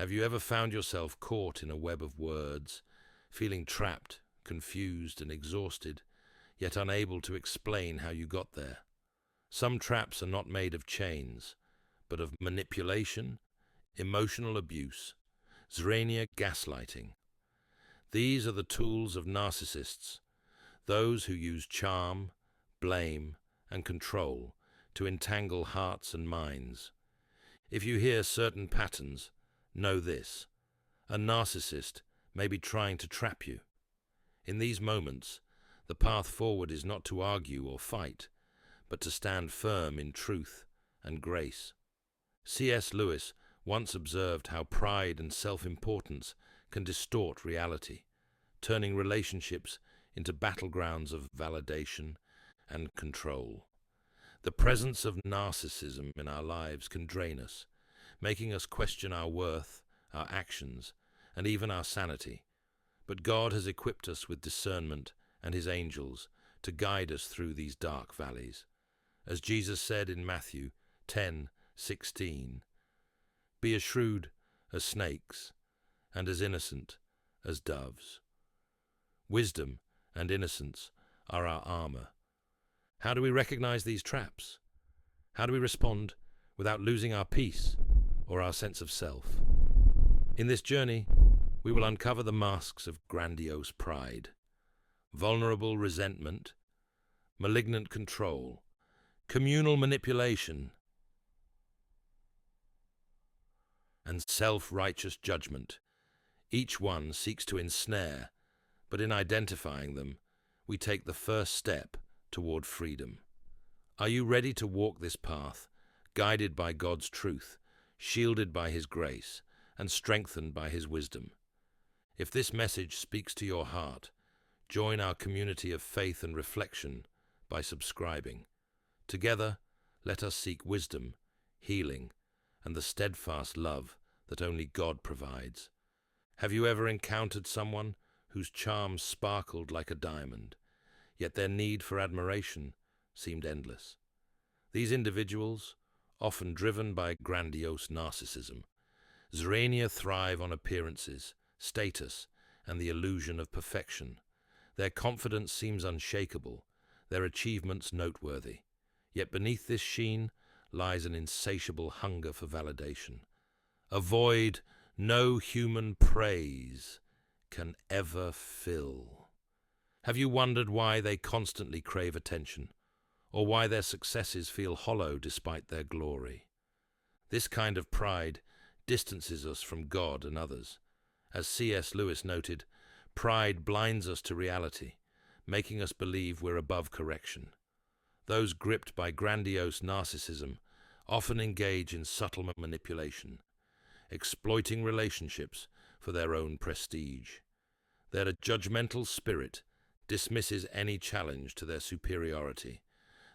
Have you ever found yourself caught in a web of words, feeling trapped, confused, and exhausted, yet unable to explain how you got there? Some traps are not made of chains, but of manipulation, emotional abuse, zrania gaslighting. These are the tools of narcissists, those who use charm, blame, and control to entangle hearts and minds. If you hear certain patterns, know this: a narcissist may be trying to trap you. In these moments, the path forward is not to argue or fight, but to stand firm in truth and grace. C.S. Lewis once observed how pride and self-importance can distort reality, turning relationships into battlegrounds of validation and control. The presence of narcissism in our lives can drain us, making us question our worth, our actions, and even our sanity. But God has equipped us with discernment and His angels to guide us through these dark valleys. As Jesus said in Matthew 10:16, "Be as shrewd as snakes and as innocent as doves." Wisdom and innocence are our armor. How do we recognize these traps? How do we respond without losing our peace or our sense of self? In this journey, we will uncover the masks of grandiose pride, vulnerable resentment, malignant control, communal manipulation, and self-righteous judgment. Each one seeks to ensnare, but in identifying them, we take the first step toward freedom. Are you ready to walk this path, guided by God's truth, shielded by His grace, and strengthened by His wisdom? If this message speaks to your heart, join our community of faith and reflection by subscribing. Together, let us seek wisdom, healing, and the steadfast love that only God provides. Have you ever encountered someone whose charm sparkled like a diamond, yet their need for admiration seemed endless? These individuals, often driven by grandiose narcissism, zrania thrive on appearances, status, and the illusion of perfection. Their confidence seems unshakable, their achievements noteworthy. Yet beneath this sheen lies an insatiable hunger for validation, a void no human praise can ever fill. Have you wondered why they constantly crave attention, or why their successes feel hollow despite their glory? This kind of pride distances us from God and others. As C.S. Lewis noted, pride blinds us to reality, making us believe we're above correction. Those gripped by grandiose narcissism often engage in subtle manipulation, exploiting relationships for their own prestige. Their judgmental spirit dismisses any challenge to their superiority,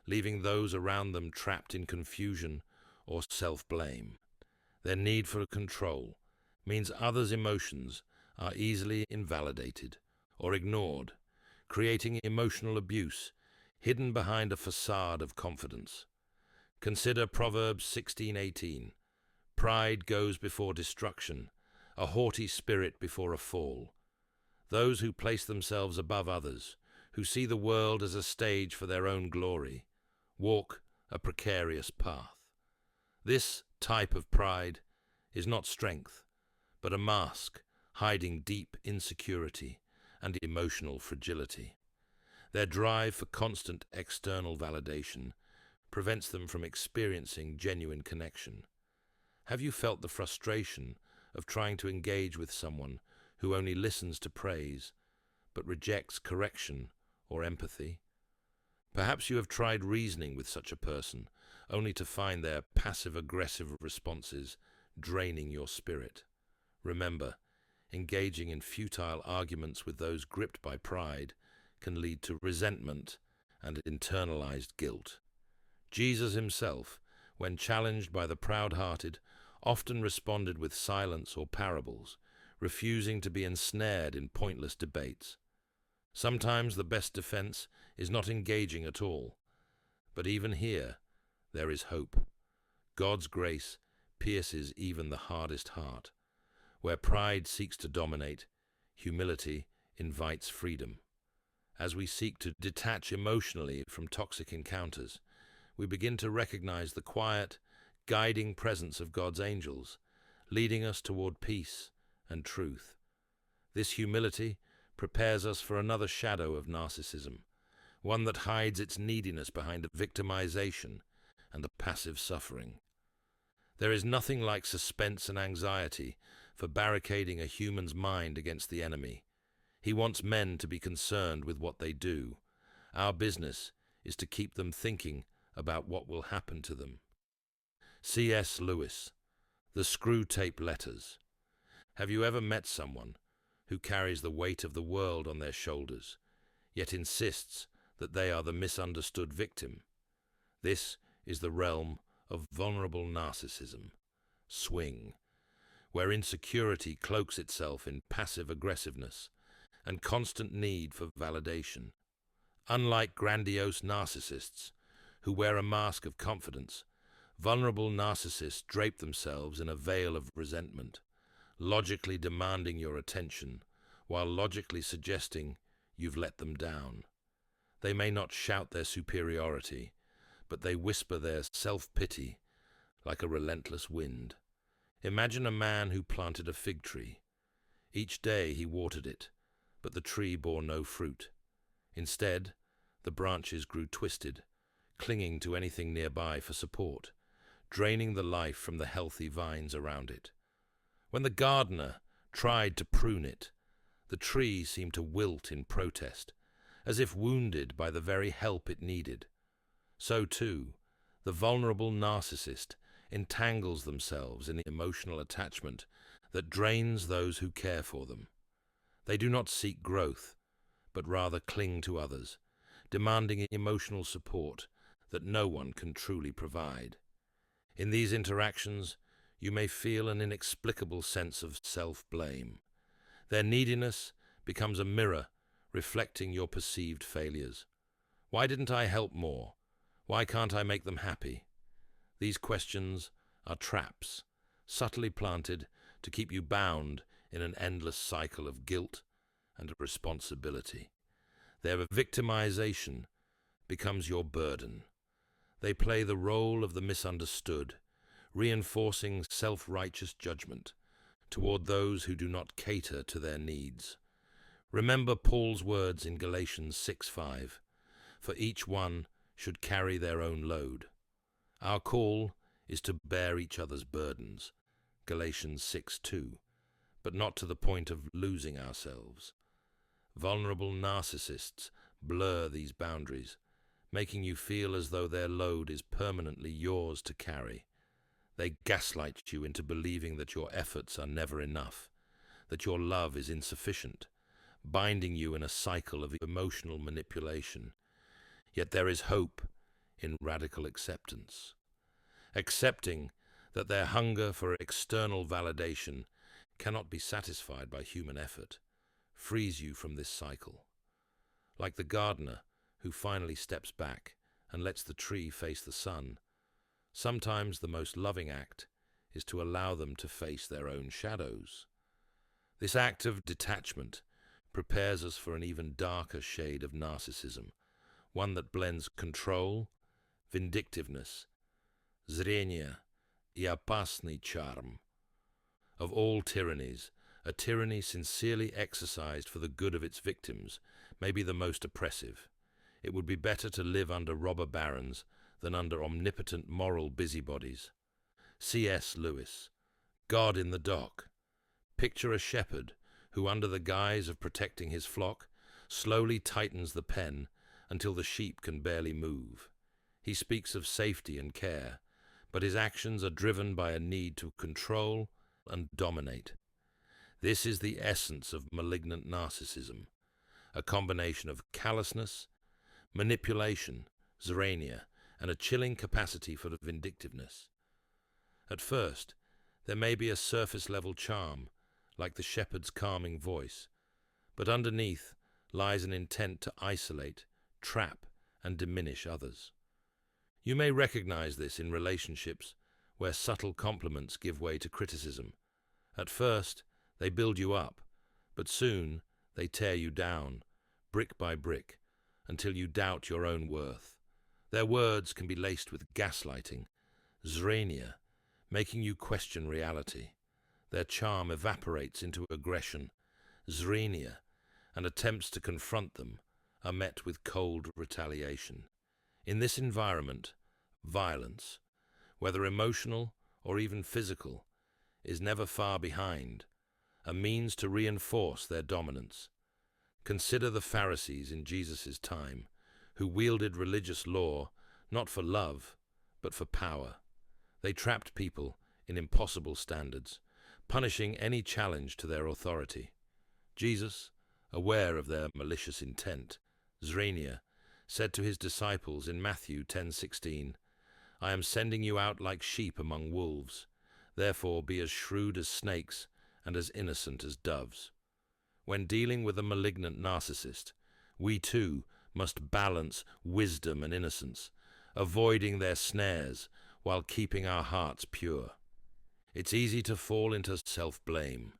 leaving those around them trapped in confusion or self-blame. Their need for control means others' emotions are easily invalidated or ignored, creating emotional abuse hidden behind a facade of confidence. Consider Proverbs 16:18. Pride goes before destruction, a haughty spirit before a fall. Those who place themselves above others, who see the world as a stage for their own glory, walk a precarious path. This type of pride is not strength, but a mask hiding deep insecurity and emotional fragility. Their drive for constant external validation prevents them from experiencing genuine connection. Have you felt the frustration of trying to engage with someone who only listens to praise, but rejects correction or empathy? Perhaps you have tried reasoning with such a person, only to find their passive-aggressive responses draining your spirit. Remember, engaging in futile arguments with those gripped by pride can lead to resentment and internalized guilt. Jesus himself, when challenged by the proud-hearted, often responded with silence or parables, refusing to be ensnared in pointless debates. Sometimes the best defense is not engaging at all, but even here there is hope. God's grace pierces even the hardest heart. Where pride seeks to dominate, humility invites freedom. As we seek to detach emotionally from toxic encounters, we begin to recognize the quiet, guiding presence of God's angels, leading us toward peace and truth. This humility prepares us for another shadow of narcissism, one that hides its neediness behind victimization and a passive suffering. There is nothing like suspense and anxiety for barricading a human's mind against the enemy. He wants men to be concerned with what they do. Our business is to keep them thinking about what will happen to them. C.S. Lewis, The Screw Tape Letters. Have you ever met someone who carries the weight of the world on their shoulders, yet insists that they are the misunderstood victim? This is the realm of vulnerable narcissism, swing, where insecurity cloaks itself in passive aggressiveness and constant need for validation. Unlike grandiose narcissists, who wear a mask of confidence, vulnerable narcissists drape themselves in a veil of resentment, logically demanding your attention, while logically suggesting you've let them down. They may not shout their superiority, but they whisper their self-pity like a relentless wind. Imagine a man who planted a fig tree. Each day he watered it, but the tree bore no fruit. Instead, the branches grew twisted, clinging to anything nearby for support, draining the life from the healthy vines around it. When the gardener tried to prune it, the tree seemed to wilt in protest, as if wounded by the very help it needed. So too, the vulnerable narcissist entangles themselves in the emotional attachment that drains those who care for them. They do not seek growth, but rather cling to others, demanding emotional support that no one can truly provide. In these interactions, you may feel an inexplicable sense of self-blame. Their neediness becomes a mirror reflecting your perceived failures. Why didn't I help more? Why can't I make them happy? These questions are traps, subtly planted to keep you bound in an endless cycle of guilt and responsibility. Their victimization becomes your burden. They play the role of the misunderstood, reinforcing self-righteous judgment toward those who do not cater to their needs. Remember Paul's words in Galatians 6:5, "For each one should carry their own load." Our call is to bear each other's burdens, Galatians 6:2, but not to the point of losing ourselves. Vulnerable narcissists blur these boundaries, making you feel as though their load is permanently yours to carry. They gaslight you into believing that your efforts are never enough, that your love is insufficient, binding you in a cycle of emotional manipulation. Yet there is hope in radical acceptance. Accepting that their hunger for external validation cannot be satisfied by human effort frees you from this cycle. Like the gardener who finally steps back and lets the tree face the sun, sometimes the most loving act is to allow them to face their own shadows. This act of detachment prepares us for an even darker shade of narcissism, one that blends control, vindictiveness, zrenia, и опасный charm. Of all tyrannies, a tyranny sincerely exercised for the good of its victims may be the most oppressive. It would be better to live under robber barons than under omnipotent moral busybodies. C.S. Lewis, God in the Dock. Picture a shepherd who, under the guise of protecting his flock, slowly tightens the pen until the sheep can barely move. He speaks of safety and care, but his actions are driven by a need to control and dominate. This is the essence of malignant narcissism, a combination of callousness, manipulation, zrania, and a chilling capacity for vindictiveness. At first, there may be a surface-level charm, like the shepherd's calming voice, but underneath lies an intent to isolate, trap, and diminish others. You may recognize this in relationships where subtle compliments give way to criticism. At first, They build you up, but soon they tear you down, brick by brick, until you doubt your own worth. Their words can be laced with gaslighting, zrania, making you question reality. Their charm evaporates into aggression, zrenia, and attempts to confront them are met with cold retaliation. In this environment, violence, whether emotional or even physical, is never far behind, a means to reinforce their dominance. Consider the Pharisees in Jesus' time, who wielded religious law not for love, but for power. They trapped people in impossible standards, punishing any challenge to their authority. Jesus, aware of their malicious intent, zrania, said to his disciples in Matthew 10:16, "I am sending you out like sheep among wolves. Therefore be as shrewd as snakes and as innocent as doves." When dealing with a malignant narcissist, we too must balance wisdom and innocence, avoiding their snares while keeping our hearts pure. It's easy to fall into self-blame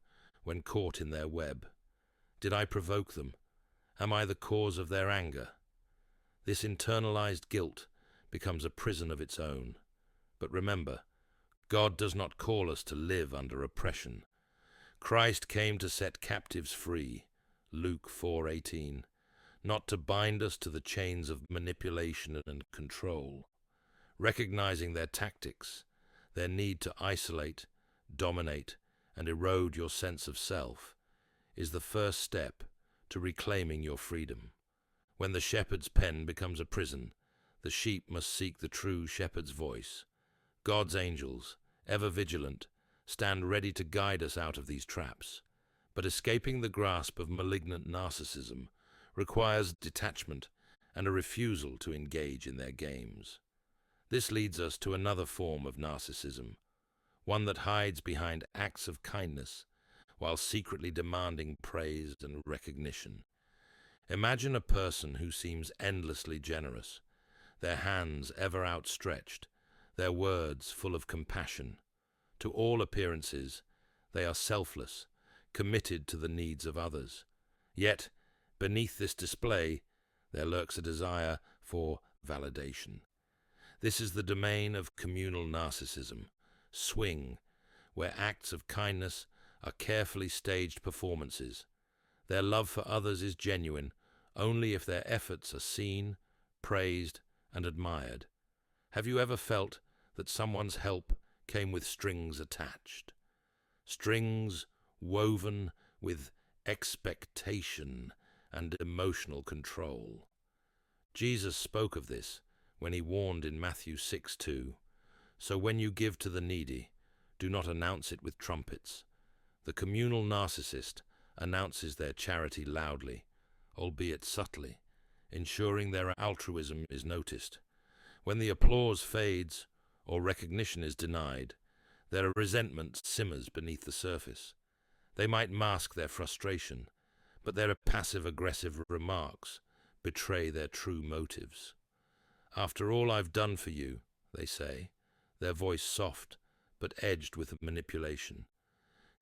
when caught in their web. Did I provoke them? Am I the cause of their anger? This internalized guilt becomes a prison of its own. But remember, God does not call us to live under oppression. Christ came to set captives free, Luke 4:18, not to bind us to the chains of manipulation and control. Recognizing their tactics, their need to isolate, dominate, and erode your sense of self, is the first step to reclaiming your freedom. When the shepherd's pen becomes a prison, the sheep must seek the true shepherd's voice. God's angels, ever vigilant, stand ready to guide us out of these traps. But escaping the grasp of malignant narcissism requires detachment and a refusal to engage in their games. This leads us to another form of narcissism, one that hides behind acts of kindness while secretly demanding praise and recognition. Imagine a person who seems endlessly generous, their hands ever outstretched, their words full of compassion. To all appearances, they are selfless, committed to the needs of others. Yet, beneath this display, there lurks a desire for validation. This is the domain of communal narcissism, swing, where acts of kindness are carefully staged performances. Their love for others is genuine only if their efforts are seen, praised, and admired. Have you ever felt that someone's help came with strings attached? Strings woven with expectation and emotional control. Jesus spoke of this when he warned in Matthew 6:2, "So when you give to the needy, do not announce it with trumpets." The communal narcissist announces their charity loudly, albeit subtly, ensuring their altruism is noticed. When the applause fades or recognition is denied, their resentment simmers beneath the surface. They might mask their frustration, but their passive-aggressive remarks betray their true motives. "After all I've done for you," they say, their voice soft but edged with manipulation.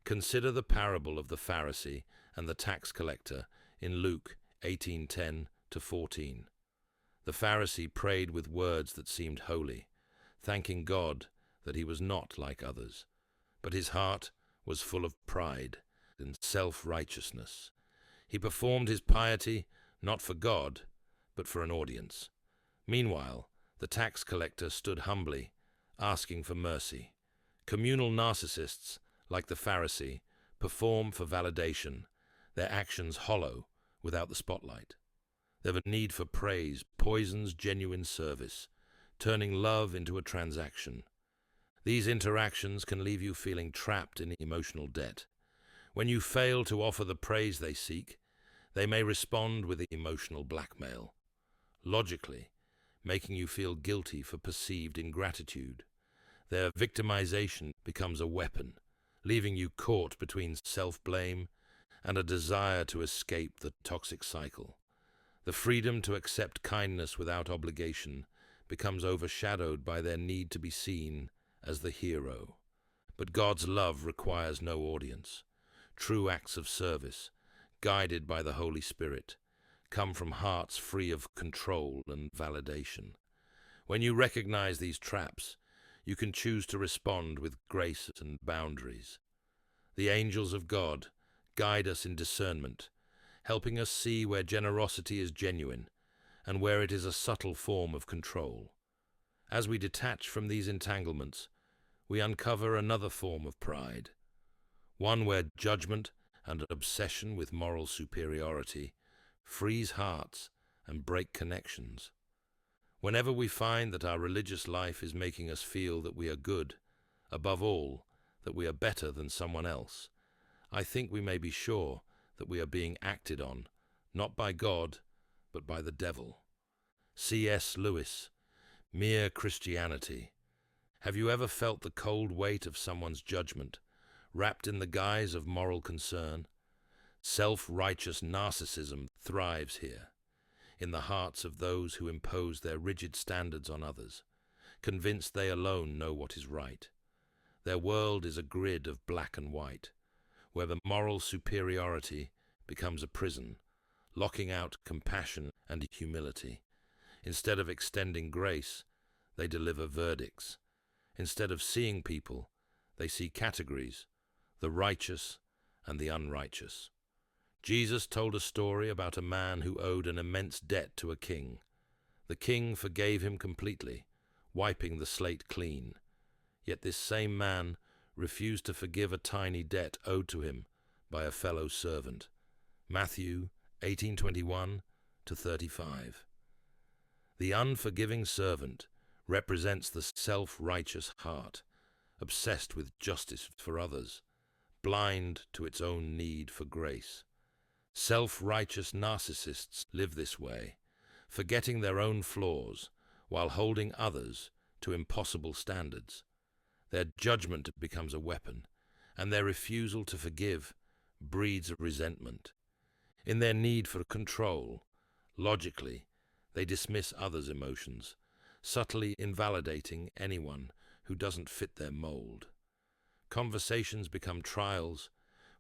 Consider the parable of the Pharisee and the tax collector in Luke 18:10-14. The Pharisee prayed with words that seemed holy, thanking God that he was not like others, but his heart was full of pride and self-righteousness. He performed his piety not for God, but for an audience. Meanwhile, the tax collector stood humbly, asking for mercy. Communal narcissists, like the Pharisee, perform for validation, their actions hollow without the spotlight. Their need for praise poisons genuine service, turning love into a transaction. These interactions can leave you feeling trapped in emotional debt. When you fail to offer the praise they seek, they may respond with emotional blackmail, logically making you feel guilty for perceived ingratitude. Their victimization becomes a weapon, leaving you caught between self-blame and a desire to escape the toxic cycle. The freedom to accept kindness without obligation becomes overshadowed by their need to be seen as the hero. But God's love requires no audience. True acts of service, guided by the Holy Spirit, come from hearts free of control and validation. When you recognize these traps, you can choose to respond with grace and boundaries. The angels of God guide us in discernment, helping us see where generosity is genuine and where it is a subtle form of control. As we detach from these entanglements, we uncover another form of pride, one where judgment and obsession with moral superiority freeze hearts and break connections. Whenever we find that our religious life is making us feel that we are good, above all, that we are better than someone else, I think we may be sure that we are being acted on, not by God, but by the devil. C.S. Lewis, Mere Christianity. Have you ever felt the cold weight of someone's judgment, wrapped in the guise of moral concern? Self-righteous narcissism thrives here, in the hearts of those who impose their rigid standards on others, convinced they alone know what is right. Their world is a grid of black and white, where the moral superiority becomes a prison, locking out compassion and humility. Instead of extending grace, they deliver verdicts. Instead of seeing people, they see categories, the righteous and the unrighteous. Jesus told a story about a man who owed an immense debt to a king. The king forgave him completely, wiping the slate clean. Yet this same man refused to forgive a tiny debt owed to him by a fellow servant. Matthew 18:21-35. The unforgiving servant represents the self-righteous heart, obsessed with justice for others, blind to its own need for grace. Self-righteous narcissists live this way, forgetting their own flaws while holding others to impossible standards. Their judgment becomes a weapon, and their refusal to forgive breeds resentment. In their need for control, logically, they dismiss others' emotions, subtly invalidating anyone who doesn't fit their mold. Conversations become trials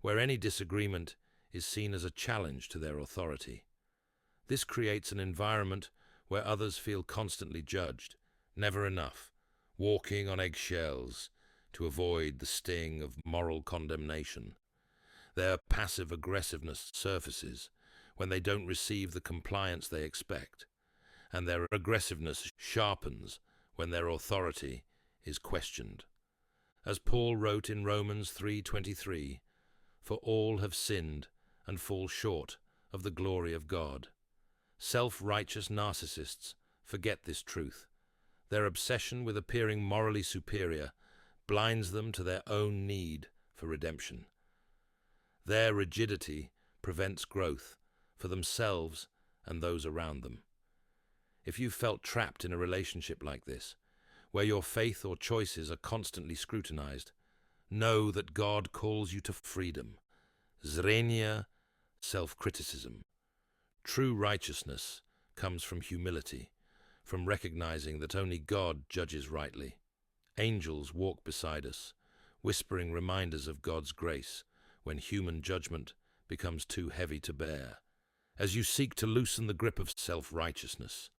where any disagreement is seen as a challenge to their authority. This creates an environment where others feel constantly judged, never enough, walking on eggshells to avoid the sting of moral condemnation. Their passive aggressiveness surfaces when they don't receive the compliance they expect, and their aggressiveness sharpens when their authority is questioned. As Paul wrote in Romans 3:23, "For all have sinned and fall short of the glory of God." Self-righteous narcissists forget this truth. Their obsession with appearing morally superior blinds them to their own need for redemption. Their rigidity prevents growth for themselves and those around them. If you felt trapped in a relationship like this, where your faith or choices are constantly scrutinized, know that God calls you to freedom. Zrenia, self-criticism. True righteousness comes from humility, from recognizing that only God judges rightly. Angels walk beside us, whispering reminders of God's grace when human judgment becomes too heavy to bear. As you seek to loosen the grip of self-righteousness,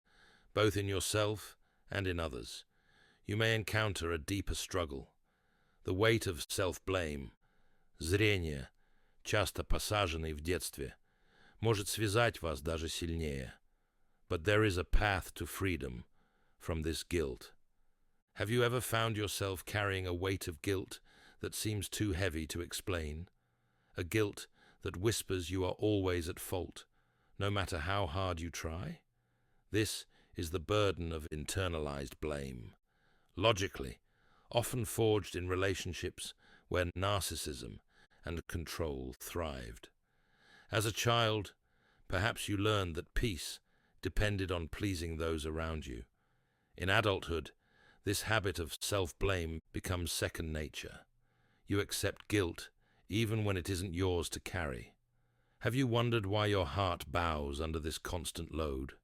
both in yourself and in others, you may encounter a deeper struggle. The weight of self-blame, зрение, часто посаженный в детстве, может связать вас даже сильнее. But there is a path to freedom from this guilt. Have you ever found yourself carrying a weight of guilt that seems too heavy to explain? A guilt that whispers you are always at fault, no matter how hard you try? This is the burden of internalized blame. Logically, often forged in relationships where narcissism and control thrived. As a child, perhaps you learned that peace depended on pleasing those around you. In adulthood, this habit of self-blame becomes second nature. You accept guilt even when it isn't yours to carry. Have you wondered why your heart bows under this constant load?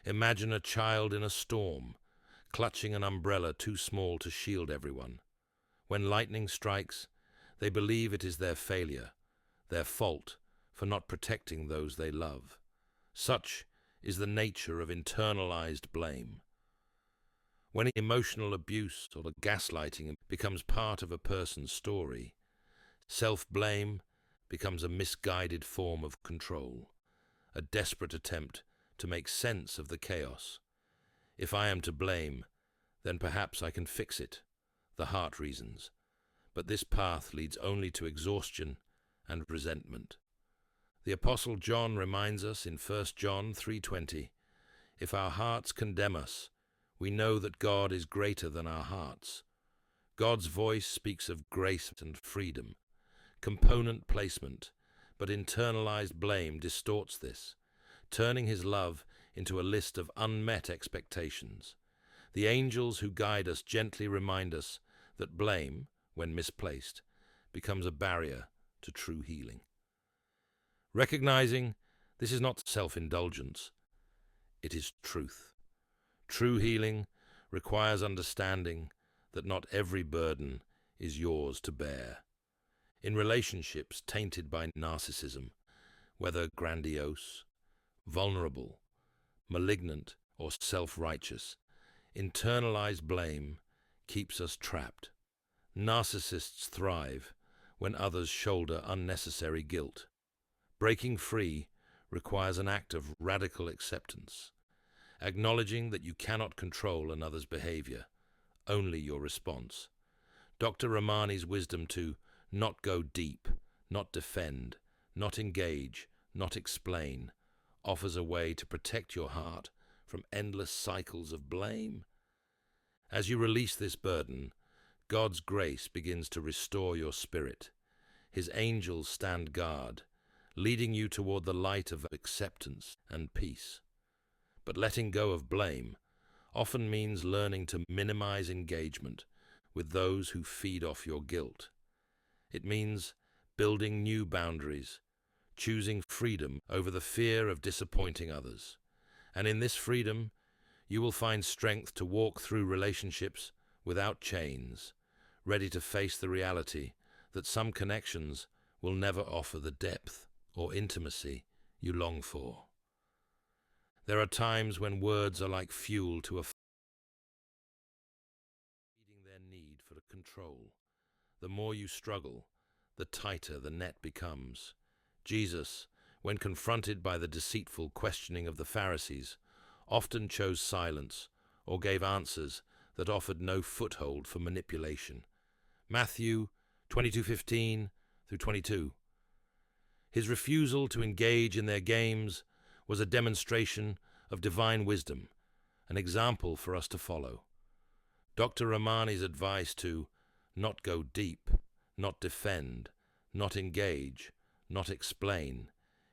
Imagine a child in a storm, clutching an umbrella too small to shield everyone. When lightning strikes, they believe it is their failure, their fault for not protecting those they love. Such is the nature of internalized blame. When emotional abuse or gaslighting becomes part of a person's story, self-blame becomes a misguided form of control, a desperate attempt to make sense of the chaos. If I am to blame, then perhaps I can fix it, the heart reasons. But this path leads only to exhaustion and resentment. The Apostle John reminds us in 1 John 3:20, "If our hearts condemn us, we know that God is greater than our hearts." God's voice speaks of grace and freedom, component placement, but internalized blame distorts this, turning his love into a list of unmet expectations. The angels who guide us gently remind us that blame, when misplaced, becomes a barrier to true healing. Recognizing this is not self-indulgence, it is truth. True healing requires understanding that not every burden is yours to bear. In relationships tainted by narcissism, whether grandiose, vulnerable, malignant, or self-righteous, internalized blame keeps us trapped. Narcissists thrive when others shoulder unnecessary guilt. Breaking free requires an act of radical acceptance, acknowledging that you cannot control another's behavior, only your response. Dr. Ramani's wisdom to not go deep, not defend, not engage, not explain, offers a way to protect your heart from endless cycles of blame. As you release this burden, God's grace begins to restore your spirit. His angels stand guard, leading you toward the light of acceptance and peace. But letting go of blame often means learning to minimize engagement with those who feed off your guilt. It means building new boundaries, choosing freedom over the fear of disappointing others. And in this freedom, you will find strength to walk through relationships without chains, ready to face the reality that some connections will never offer the depth or intimacy you long for. There are times when words are like fuel to a fire, feeding their need for control. The more you struggle, the tighter the net becomes. Jesus, when confronted by the deceitful questioning of the Pharisees, often chose silence or gave answers that offered no foothold for manipulation. Matthew 22:15 through 22. His refusal to engage in their games was a demonstration of divine wisdom, an example for us to follow. Dr. Ramani's advice to not go deep, not defend, not engage, not explain,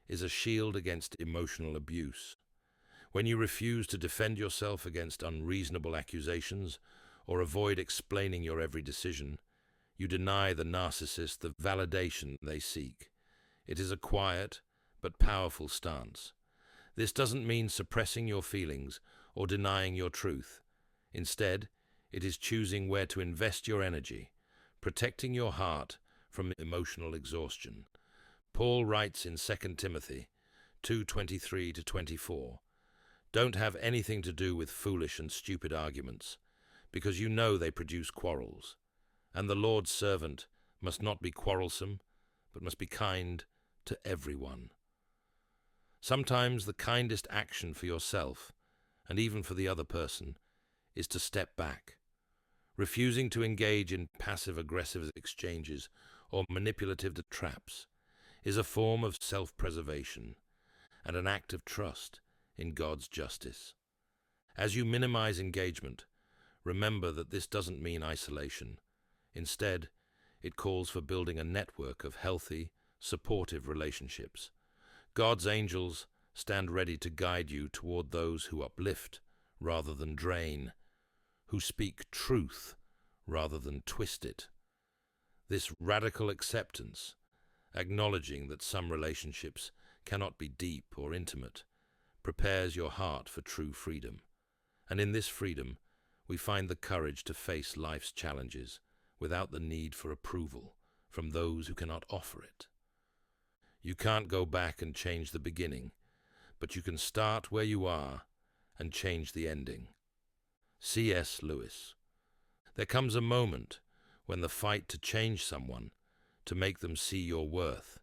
is a shield against emotional abuse. When you refuse to defend yourself against unreasonable accusations or avoid explaining your every decision, you deny the narcissist the validation they seek. It is a quiet but powerful stance. This doesn't mean suppressing your feelings or denying your truth. Instead, it is choosing where to invest your energy, protecting your heart from emotional exhaustion. Paul writes in 2 Timothy 2:23-24, "Don't have anything to do with foolish and stupid arguments, because you know they produce quarrels. And the Lord's servant must not be quarrelsome, but must be kind to everyone." Sometimes the kindest action for yourself, and even for the other person, is to step back. Refusing to engage in passive-aggressive exchanges or manipulative traps is a form of self-preservation and an act of trust in God's justice. As you minimize engagement, remember that this doesn't mean isolation. Instead, it calls for building a network of healthy, supportive relationships. God's angels stand ready to guide you toward those who uplift rather than drain, who speak truth rather than twist it. This radical acceptance, acknowledging that some relationships cannot be deep or intimate, prepares your heart for true freedom. And in this freedom, we find the courage to face life's challenges without the need for approval from those who cannot offer it. You can't go back and change the beginning, but you can start where you are and change the ending. C.S. Lewis. There comes a moment when the fight to change someone, to make them see your worth,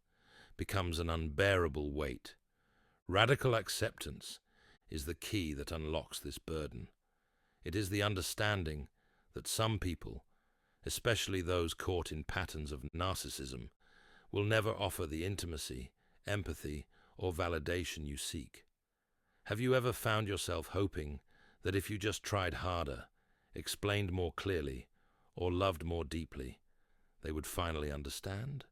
becomes an unbearable weight. Radical acceptance is the key that unlocks this burden. It is the understanding that some people, especially those caught in patterns of narcissism, will never offer the intimacy, empathy, or validation you seek. Have you ever found yourself hoping that if you just tried harder, explained more clearly, or loved more deeply, they would finally understand?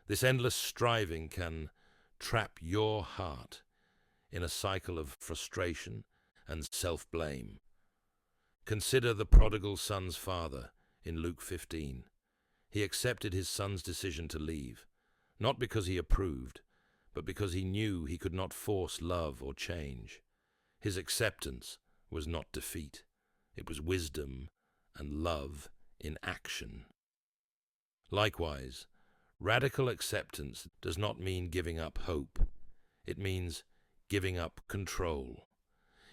This endless striving can trap your heart in a cycle of frustration and self-blame. Consider the prodigal son's father in Luke 15. He accepted his son's decision to leave, not because he approved, but because he knew he could not force love or change. His acceptance was not defeat. It was wisdom and love in action. Likewise, radical acceptance does not mean giving up hope. It means giving up control.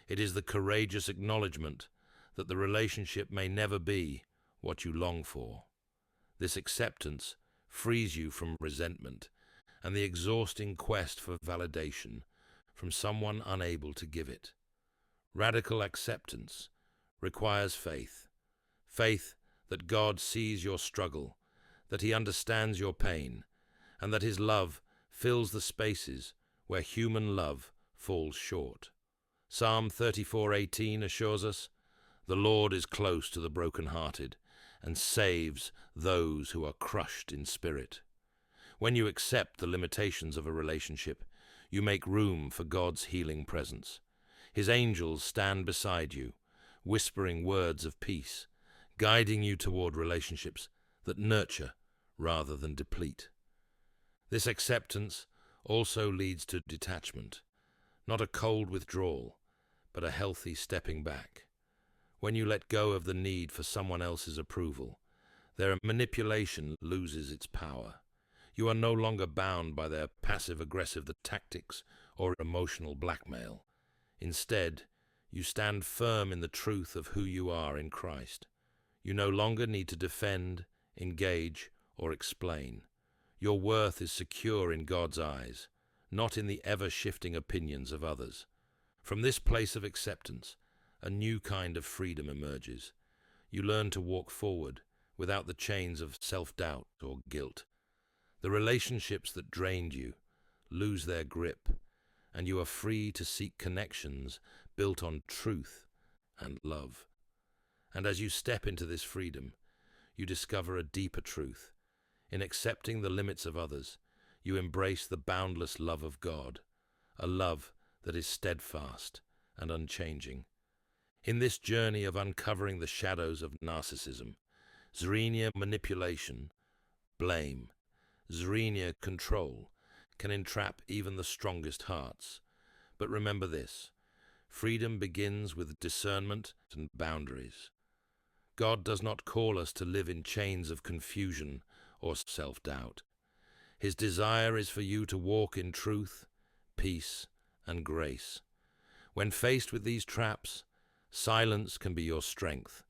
It is the courageous acknowledgement that the relationship may never be what you long for. This acceptance frees you from resentment and the exhausting quest for validation from someone unable to give it. Radical acceptance requires faith. Faith that God sees your struggle, that He understands your pain, and that His love fills the spaces where human love falls short. Psalm 34:18 assures us, "The Lord is close to the brokenhearted and saves those who are crushed in spirit." When you accept the limitations of a relationship, you make room for God's healing presence. His angels stand beside you, whispering words of peace, guiding you toward relationships that nurture rather than deplete. This acceptance also leads to detachment, not a cold withdrawal, but a healthy stepping back. When you let go of the need for someone else's approval, their manipulation loses its power. You are no longer bound by their passive-aggressive tactics or emotional blackmail. Instead, you stand firm in the truth of who you are in Christ. You no longer need to defend, engage, or explain. Your worth is secure in God's eyes, not in the ever-shifting opinions of others. From this place of acceptance, a new kind of freedom emerges. You learn to walk forward without the chains of self-doubt or guilt. The relationships that drained you lose their grip, and you are free to seek connections built on truth and love. And as you step into this freedom, you discover a deeper truth. In accepting the limits of others, you embrace the boundless love of God, a love that is steadfast and unchanging. In this journey of uncovering the shadows of narcissism, Zrenia manipulation, blame, Zrenia control can entrap even the strongest hearts. But remember this, freedom begins with discernment and boundaries. God does not call us to live in chains of confusion or self-doubt. His desire is for you to walk in truth, peace, and grace. When faced with these traps, silence can be your strength,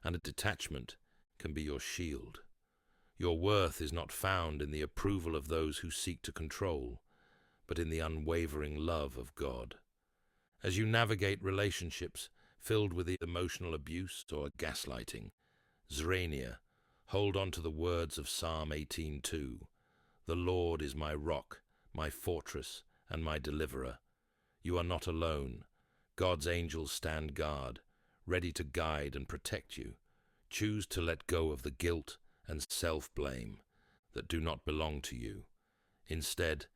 and a detachment can be your shield. Your worth is not found in the approval of those who seek to control, but in the unwavering love of God. As you navigate relationships filled with emotional abuse or gaslighting, Zrenia, hold on to the words of Psalm 18:2. "The Lord is my rock, my fortress, and my deliverer. You are not alone. God's angels stand guard, ready to guide and protect you. Choose to let go of the guilt and self-blame that do not belong to you. Instead,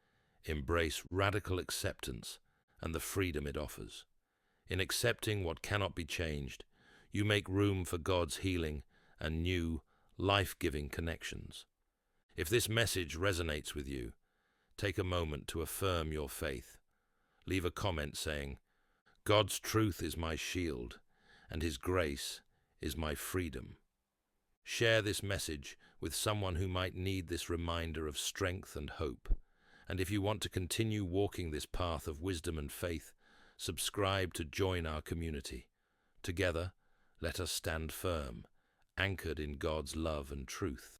embrace radical acceptance and the freedom it offers. In accepting what cannot be changed, you make room for God's healing and new, life-giving connections. If this message resonates with you, take a moment to affirm your faith. Leave a comment saying, "God's truth is my shield, and His grace is my freedom." Share this message with someone who might need this reminder of strength and hope. And if you want to continue walking this path of wisdom and faith, subscribe to join our community. Together, let us stand firm, anchored in God's love and truth.